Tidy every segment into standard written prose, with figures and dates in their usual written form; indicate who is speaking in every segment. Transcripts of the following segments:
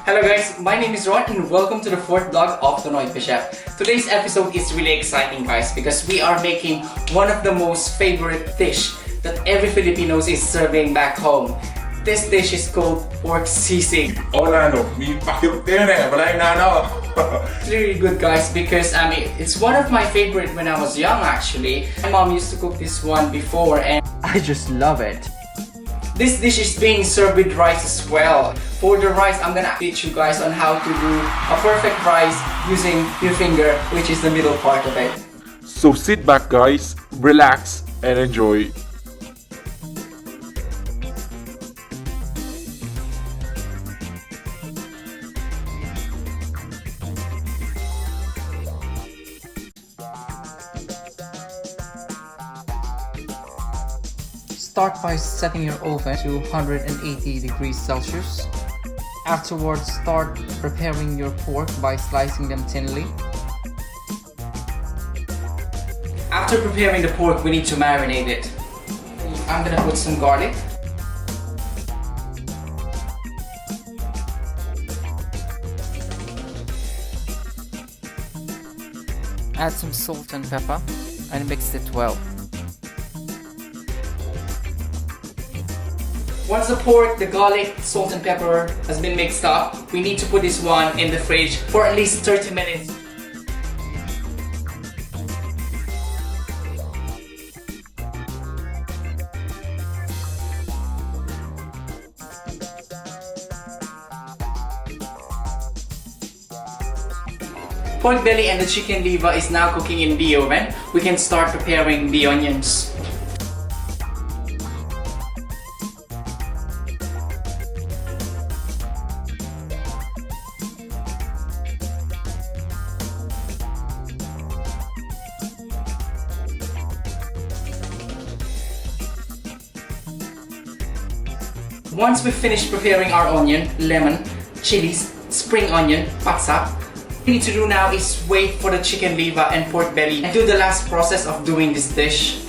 Speaker 1: Hello guys, my name is Ron and welcome to the fourth vlog of the Noy Chef. Today's episode is really exciting guys because we are making one of the most favorite dish that every Filipino is serving back home. This dish is called pork sisig. It's really good guys because it's one of my favorite when I was young actually. My mom used to cook this one before and I just love it. This dish is being served with rice as well. For the rice, I'm gonna teach you guys on how to do a perfect rice using your finger, which is the middle part of it.
Speaker 2: So sit back guys, relax and enjoy.
Speaker 1: Start by setting your oven to 180 degrees Celsius. Afterwards, start preparing your pork by slicing them thinly. After preparing the pork, we need to marinate it. I'm gonna put some garlic. Add some salt and pepper and mix it well. Once the pork, the garlic, salt and pepper has been mixed up, we need to put this one in the fridge for at least 30 minutes. Pork belly and the chicken liver is now cooking in the oven. We can start preparing the onions. Once we finish preparing our onion, lemon, chilies, spring onion, patsa, what we need to do now is wait for the chicken liver and pork belly and do the last process of doing this dish.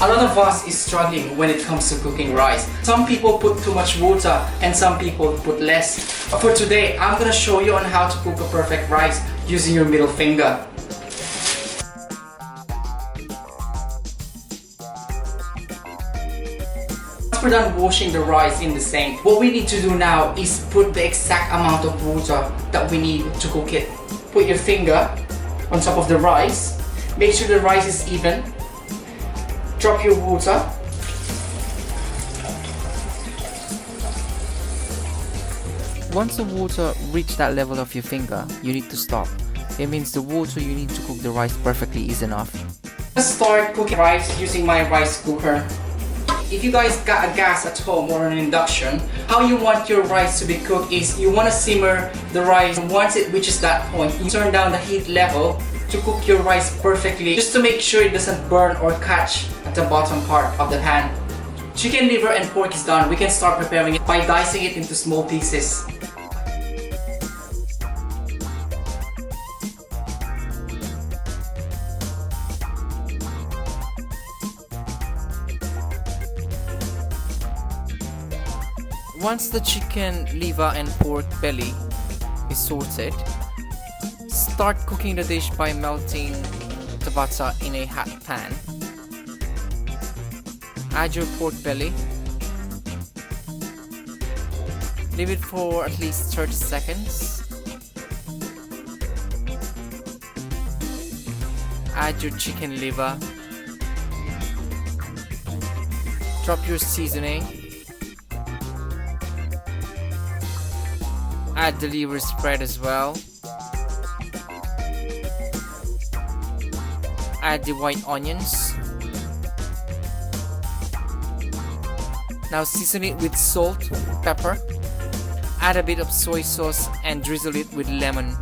Speaker 1: A lot of us is struggling when it comes to cooking rice. Some people put too much water and some people put less. But for today, I'm gonna show you on how to cook a perfect rice using your middle finger. We're done washing the rice in the sink. What we need to do now is put the exact amount of water that we need to cook it. Put your finger on top of the rice. Make sure the rice is even. Drop your water. Once the water reaches that level of your finger, you need to stop. It means the water you need to cook the rice perfectly is enough. Let's start cooking rice using my rice cooker. If you guys got a gas at home or an induction, how you want your rice to be cooked is you want to simmer the rice. Once it reaches that point, you turn down the heat level to cook your rice perfectly, just to make sure it doesn't burn or catch at the bottom part of the pan. Chicken liver and pork is done. We can start preparing it by dicing it into small pieces. Once the chicken liver and pork belly is sorted, start cooking the dish by melting the butter in a hot pan. Add your pork belly. Leave it for at least 30 seconds. Add your chicken liver. Drop your seasoning. Add the liver spread as well. Add the white onions. Now season it with salt, pepper. Add a bit of soy sauce and drizzle it with lemon.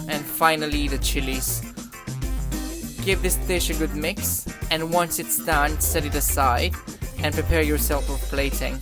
Speaker 1: And finally the chilies. Give this dish a good mix, and once it's done, set it aside and prepare yourself for plating.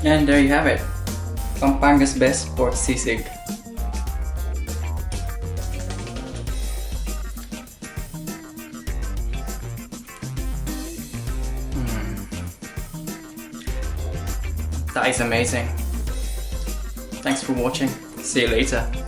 Speaker 1: And there you have it. Pampanga's best pork sisig. That is amazing. Thanks for watching. See you later.